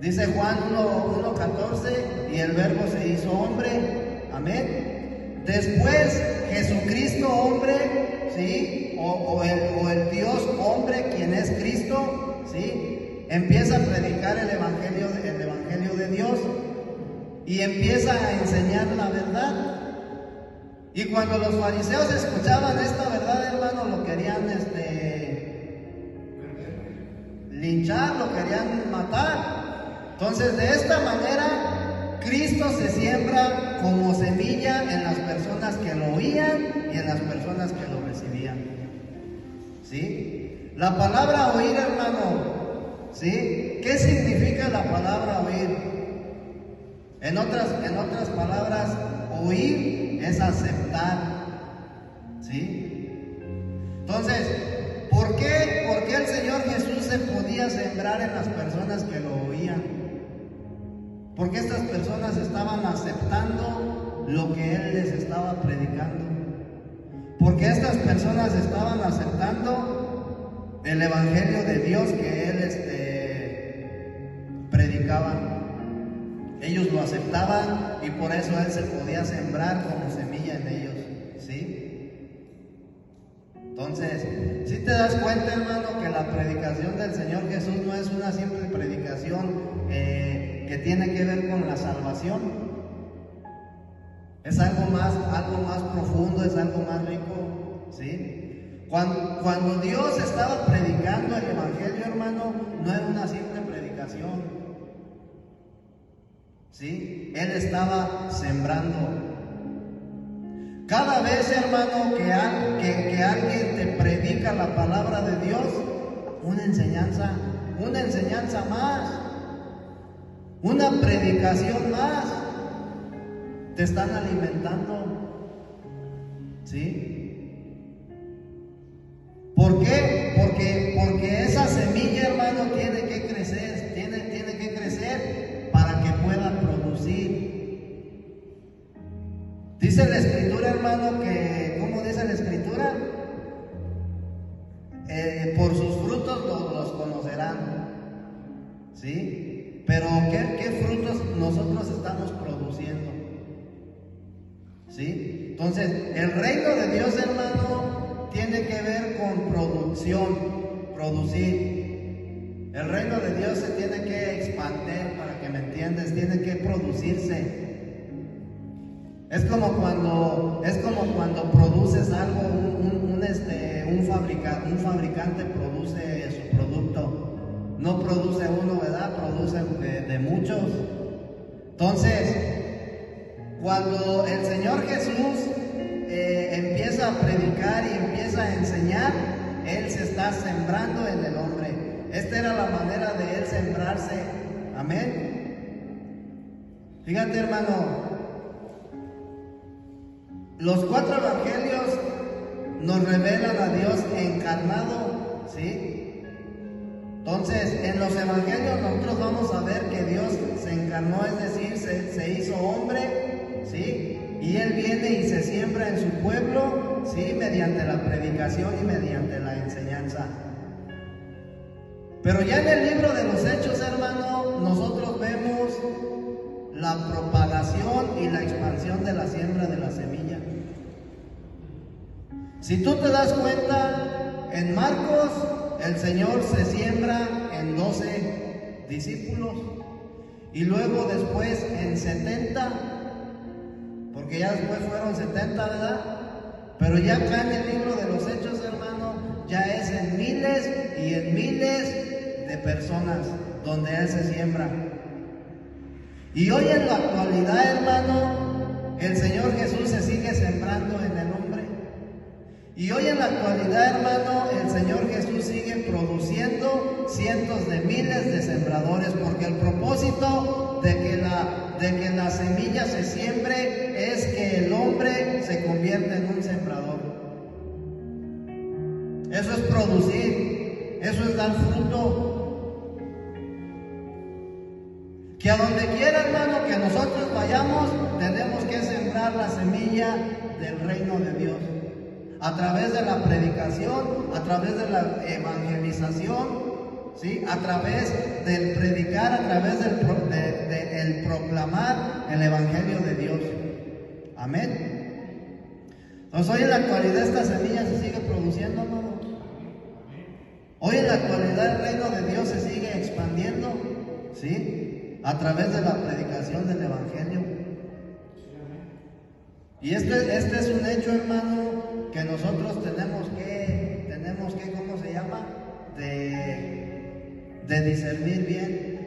Dice Juan 1:14, y el verbo se hizo hombre. Amén. Después, Jesucristo hombre, ¿sí? O el Dios hombre, quien es Cristo, ¿sí? Empieza a predicar el evangelio de Dios y empieza a enseñar la verdad. Y cuando los fariseos escuchaban esta verdad, hermano, lo querían linchar, lo querían matar. Entonces, de esta manera, Cristo se siembra como semilla en las personas que lo oían y en las personas que lo recibían. ¿Sí? La palabra oír, hermano, ¿sí? ¿Qué significa la palabra oír? En otras palabras, oír es aceptar. ¿Sí? Entonces, ¿por qué el Señor Jesús se podía sembrar en las personas que lo oían? Porque estas personas estaban aceptando lo que Él les estaba predicando. Porque estas personas estaban aceptando el evangelio de Dios que Él predicaba. Ellos lo aceptaban y por eso Él se podía sembrar como semilla en ellos. ¿Sí? Entonces, si te das cuenta, hermano, que la predicación del Señor Jesús no es una simple predicación que tiene que ver con la salvación. Es algo más profundo, es algo más rico, ¿sí? Cuando Dios estaba predicando el evangelio, hermano, no era una simple predicación, ¿sí? Él estaba sembrando. Cada vez, hermano, que alguien te predica la palabra de Dios, una enseñanza más, una predicación más, te están alimentando, ¿sí? ¿Por qué? Porque esa semilla, hermano, tiene que crecer, tiene que crecer para que pueda producir. Dice la Escritura, hermano, que, ¿cómo dice la Escritura? Por sus frutos los conocerán, ¿sí? Pero ¿qué frutos nosotros estamos produciendo? ¿Sí? Entonces, el reino de Dios, hermano, tiene que ver con producir. El reino de Dios se tiene que expandir, para que me entiendas, tiene que producirse. Es como cuando produces algo, un fabricante produce su producto. No produce uno, ¿verdad? Produce de muchos. Entonces, cuando el Señor Jesús empieza a predicar y empieza a enseñar, Él se está sembrando en el hombre. Esta era la manera de Él sembrarse. Amén. Fíjate, hermano, los 4 evangelios nos revelan a Dios encarnado, ¿sí? Entonces, en los evangelios nosotros vamos a ver que Dios se encarnó, es decir, se hizo hombre, ¿sí? Y Él viene y se siembra en su pueblo, ¿sí? Mediante la predicación y mediante la enseñanza. Pero ya en el libro de los Hechos, hermano, nosotros vemos la propagación y la expansión de la siembra de la semilla. Si tú te das cuenta, en Marcos el Señor se siembra en 12 discípulos y luego después en 70, porque ya después fueron 70, ¿verdad? Pero ya acá en el libro de los Hechos, hermano, ya es en miles y en miles de personas donde Él se siembra. Y hoy en la actualidad, hermano, el Señor Jesús se sigue sembrando en el hombre. Y hoy en la actualidad, hermano, el Señor Jesús sigue produciendo cientos de miles de sembradores, porque el propósito de que la semilla se siembre es que el hombre se convierta en un sembrador. Eso es producir, eso es dar fruto. Que a donde quiera, hermano, que nosotros vayamos, tenemos que sembrar la semilla del reino de Dios. A través de la predicación, a través de la evangelización, ¿sí? A través del predicar, a través del proclamar el evangelio de Dios. Amén. Entonces hoy en la actualidad esta semilla se sigue produciendo, hermano. Hoy en la actualidad el reino de Dios se sigue expandiendo, ¿sí? A través de la predicación del evangelio. Y este es un hecho, hermano, que nosotros tenemos que, ¿cómo se llama? De discernir bien.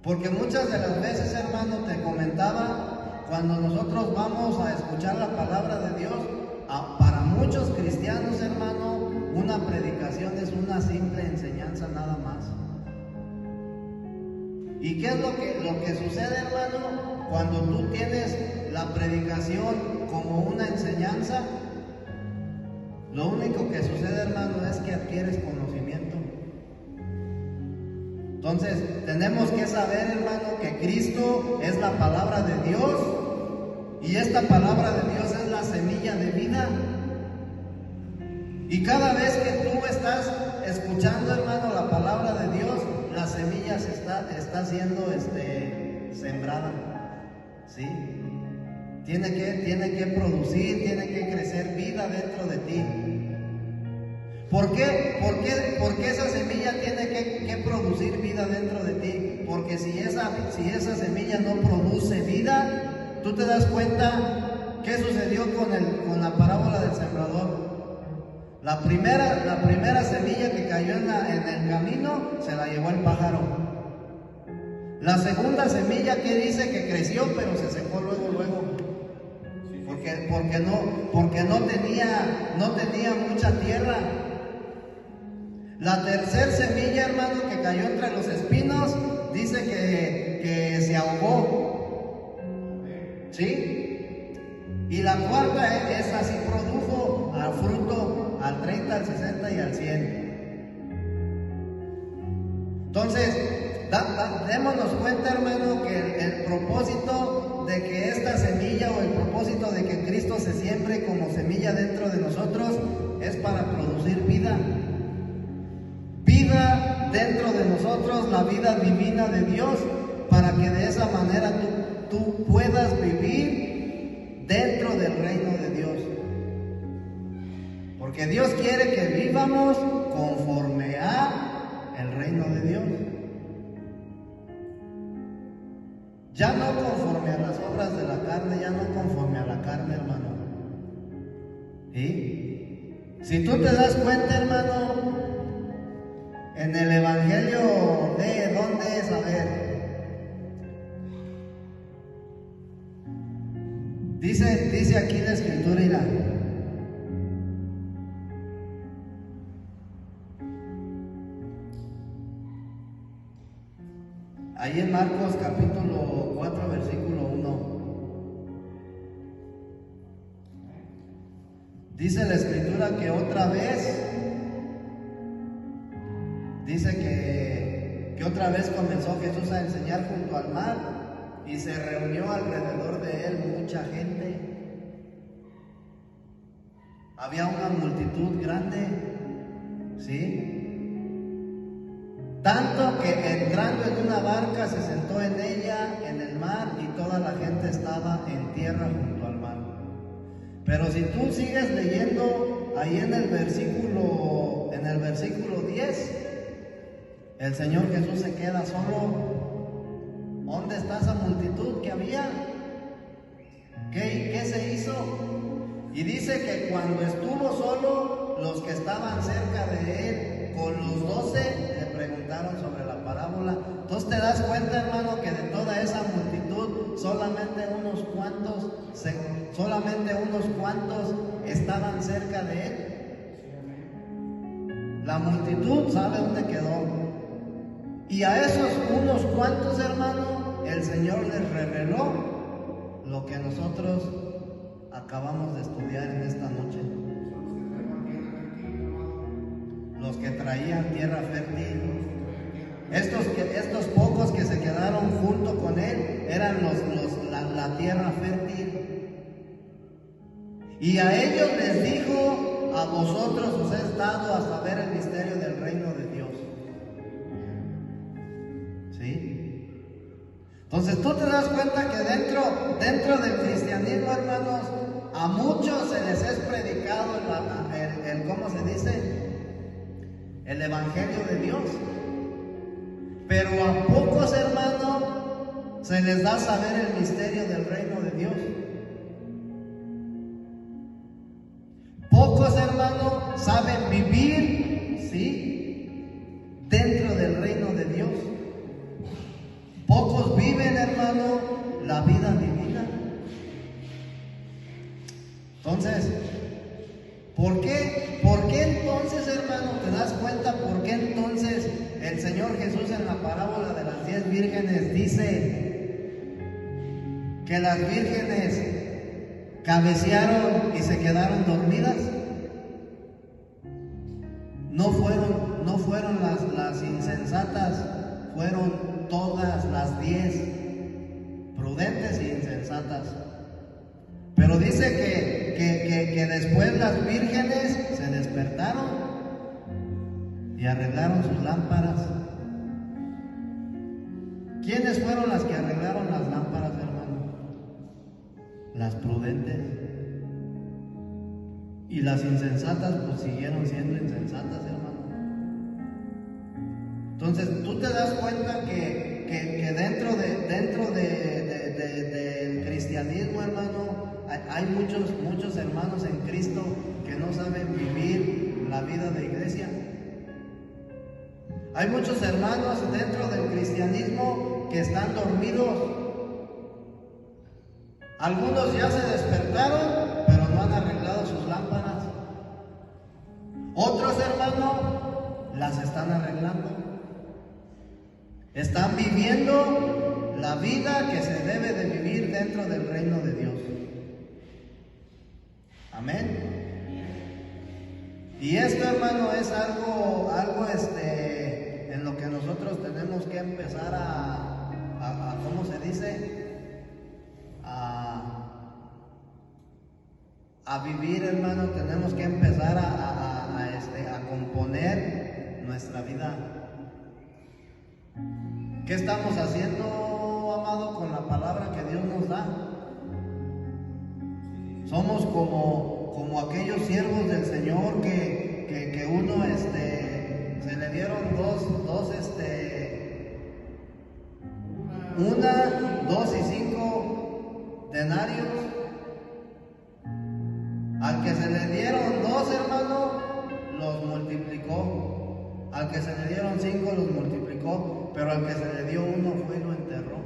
Porque muchas de las veces, hermano, te comentaba, cuando nosotros vamos a escuchar la palabra de Dios, para muchos cristianos, hermano, una predicación es una simple enseñanza nada más. ¿Y qué es lo que sucede, hermano? Cuando tú tienes la predicación como una enseñanza, lo único que sucede, hermano, es que adquieres conocimiento. Entonces, tenemos que saber, hermano, que Cristo es la palabra de Dios y esta palabra de Dios es la semilla de vida. Y cada vez que tú estás escuchando, hermano, la palabra de Dios, la semilla está siendo sembrada, ¿sí? Tiene que producir, tiene que crecer vida dentro de ti. ¿Por qué esa semilla tiene que producir vida dentro de ti? Porque si esa semilla no produce vida, tú te das cuenta qué sucedió con la parábola del sembrador. La primera semilla que cayó en el camino se la llevó el pájaro. La segunda semilla que dice que creció, pero se secó luego. Porque no tenía mucha tierra. La tercera semilla, hermano, que cayó entre los espinos, dice que se ahogó. ¿Sí? Y la cuarta es así, produjo al fruto al 30, al 60 y al 100. Entonces, démonos cuenta, hermano, que el propósito de que esta semilla o el propósito de que Cristo se siembre como semilla dentro de nosotros es para producir vida. Vida dentro de nosotros, la vida divina de Dios, para que de esa manera tú puedas vivir dentro del reino de Dios. Porque Dios quiere que vivamos conforme a el reino de Dios. Ya no conforme a las obras de la carne, ya no conforme a la carne, hermano. ¿Sí? Si tú te das cuenta, hermano, en el Evangelio de ¿dónde es? A ver. Dice aquí la Escritura, irá. Ahí en Marcos capítulo 4, versículo 1. Dice la Escritura que otra vez, dice que otra vez comenzó Jesús a enseñar junto al mar y se reunió alrededor de él mucha gente. Había una multitud grande, ¿sí? Tanto que entrando en una barca se sentó en ella, en el mar, y toda la gente estaba en tierra junto al mar. Pero si tú sigues leyendo ahí en el versículo 10, el Señor Jesús se queda solo. ¿Dónde está esa multitud que había? ¿Qué se hizo? Y dice que cuando estuvo solo, los que estaban cerca de él, con los 12, le preguntaron sobre la parábola. Entonces te das cuenta, hermano, que de toda esa multitud, solamente unos cuantos estaban cerca de él. La multitud sabe dónde quedó. Y a esos unos cuantos, hermano, el Señor les reveló lo que nosotros acabamos de estudiar en esta noche. Los que traían tierra fértil. Estos pocos que se quedaron junto con él eran la tierra fértil. Y a ellos les dijo: a vosotros os es dado a saber el misterio del reino de Dios. ¿Sí? Entonces tú te das cuenta que dentro del cristianismo, hermanos, a muchos se les es predicado ¿cómo se dice? El Evangelio de Dios. Pero a pocos, hermanos, se les da a saber el misterio del reino de Dios. Pocos, hermanos, saben vivir, ¿sí?, dentro del reino de Dios. Pocos viven, hermano, la vida divina. Entonces, ¿por qué entonces, hermano, te das cuenta por qué entonces el Señor Jesús en la parábola de las 10 vírgenes dice que las vírgenes cabecearon y se quedaron dormidas? No fueron las insensatas, fueron todas las 10 prudentes e insensatas. Pero dice que después las vírgenes se despertaron y arreglaron sus lámparas. ¿Quiénes fueron las que arreglaron las lámparas, hermano? Las prudentes. Y las insensatas pues siguieron siendo insensatas, hermano. Entonces tú te das cuenta que dentro del cristianismo, hermano, hay muchos hermanos en Cristo que no saben vivir la vida de iglesia. Hay muchos hermanos dentro del cristianismo que están dormidos. Algunos ya se despertaron, pero no han arreglado sus lámparas. Otros, hermanos, las están arreglando. Están viviendo la vida que se debe de vivir dentro del reino de Dios. Amén. Y esto, hermano, es algo en lo que nosotros tenemos que empezar a ¿cómo se dice? A vivir, hermano. Tenemos que empezar a componer nuestra vida. ¿Qué estamos haciendo, amado, con la palabra que Dios nos da? Somos como aquellos siervos del Señor que uno se le dieron dos 2 y 5 denarios. Al que se le dieron 2, hermano, los multiplicó. Al que se le dieron 5, los multiplicó. Pero al que se le dio 1 fue y lo enterró.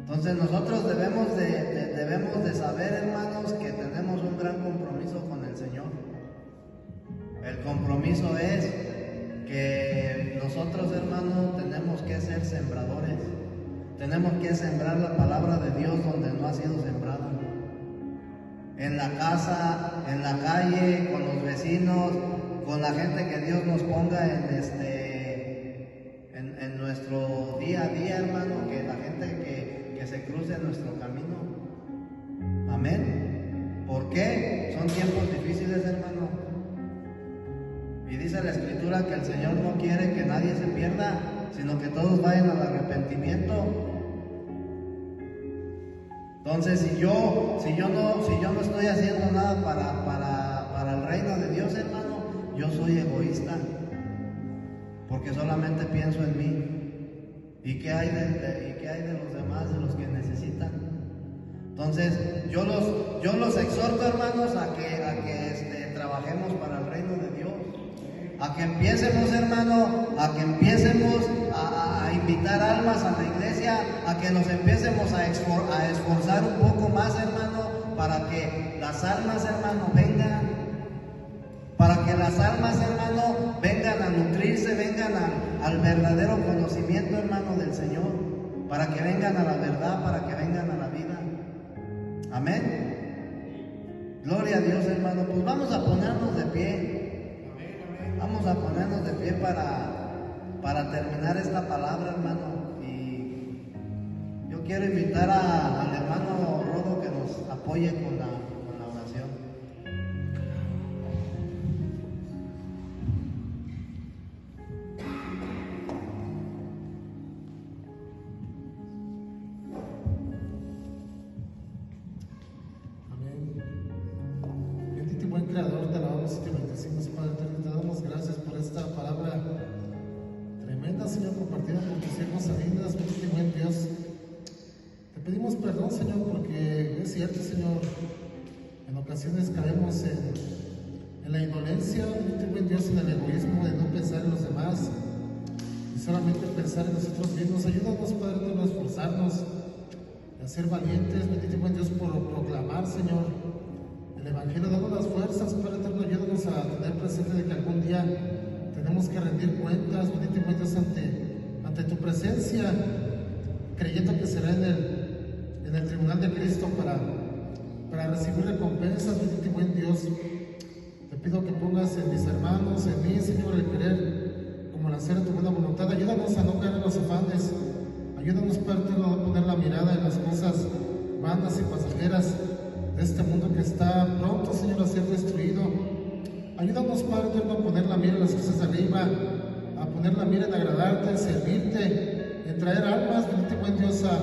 Entonces nosotros debemos de saber, hermanos, que tenemos un gran compromiso con el Señor. El compromiso es que nosotros, hermanos, tenemos que ser sembradores. Tenemos que sembrar la palabra de Dios donde no ha sido sembrada. En la casa, en la calle, con los vecinos, con la gente que Dios nos ponga en nuestro día a día, hermano, que la gente que se cruce en nuestro camino. Amén. ¿Por qué? Son tiempos difíciles, hermano. Y dice la Escritura que el Señor no quiere que nadie se pierda, sino que todos vayan al arrepentimiento. Entonces, si yo no estoy haciendo nada para el reino de Dios, hermano, yo soy egoísta, porque solamente pienso en mí. ¿Y qué hay de los demás, de los que necesitan? Entonces, yo los exhorto, hermanos, a que trabajemos para el reino de Dios. A que empiecemos, hermano, a invitar almas a la iglesia, a que nos empecemos a esforzar un poco más, hermano, para que las almas, hermano, vengan. Para que las almas, hermano, vengan a nutrirse, vengan al verdadero conocimiento, hermano, del Señor. Para que vengan a la verdad, para que vengan a la vida. Amén. Gloria a Dios, hermano. Pues vamos a ponernos de pie. Vamos a ponernos de pie para terminar esta palabra, hermano. Y yo quiero invitar al hermano Rodo que nos apoye con la oración. Amén. Bendito y buen Creador, te alabamos y te bendecimos, Padre eterno. Te damos gracias por esta palabra tremenda, Señor, compartida por tus siervos Salinas. Bendito y buen Dios, te pedimos perdón, Señor, porque es cierto, Señor, en ocasiones caemos en la indolencia, bendito y buen Dios, en el egoísmo de no pensar en los demás y solamente pensar en nosotros mismos. Ayúdanos, Padre eterno, a esforzarnos, a ser valientes, bendito y buen Dios, por proclamar, Señor, el Evangelio. Danos las fuerzas, Padre eterno, ayúdanos a tener presente de que algún día tenemos que rendir cuentas, bendito y buen Dios, ante tu presencia, creyendo que será en el tribunal de Cristo para recibir recompensas, bendito y buen Dios. Te pido que pongas en mis hermanos, en mí, Señor, el querer como el hacer tu buena voluntad. Ayúdanos a no caer en los afanes. Ayúdanos, Padre eterno, a poner la mirada en las cosas vanas y pasajeras de este mundo que está pronto, Señor, a ser destruido. Ayúdanos, Padre eterno, a poner la mira en las cosas de arriba, a poner la mira en agradarte, en servirte, en traer almas, bendito y buen Dios, a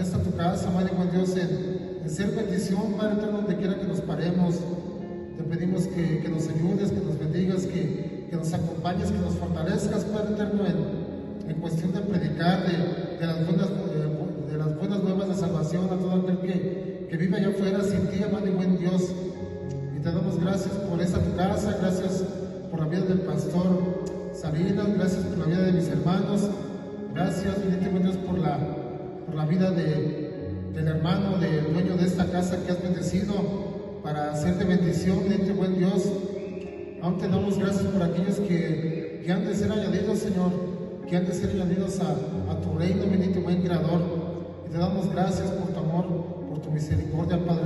esta tu casa, Madre y buen Dios, en ser bendición, Padre eterno, donde quiera que nos paremos. Te pedimos que nos ayudes, que nos bendigas, que nos acompañes, que nos fortalezcas, Padre eterno, en cuestión de predicar de las buenas nuevas de salvación a todo aquel que vive allá afuera sin ti, amado y buen Dios. Y te damos gracias por esta tu casa, gracias por la vida del pastor Salinas, gracias por la vida de mis hermanos, gracias, bendito y buen Dios, por la vida del hermano, del dueño de esta casa que has bendecido para hacer de bendición, bendito y buen Dios. Aún te damos gracias por aquellos que han de ser añadidos, Señor, que han de ser añadidos a tu reino, bendito y buen Creador. Y te damos gracias por tu amor, por tu misericordia, Padre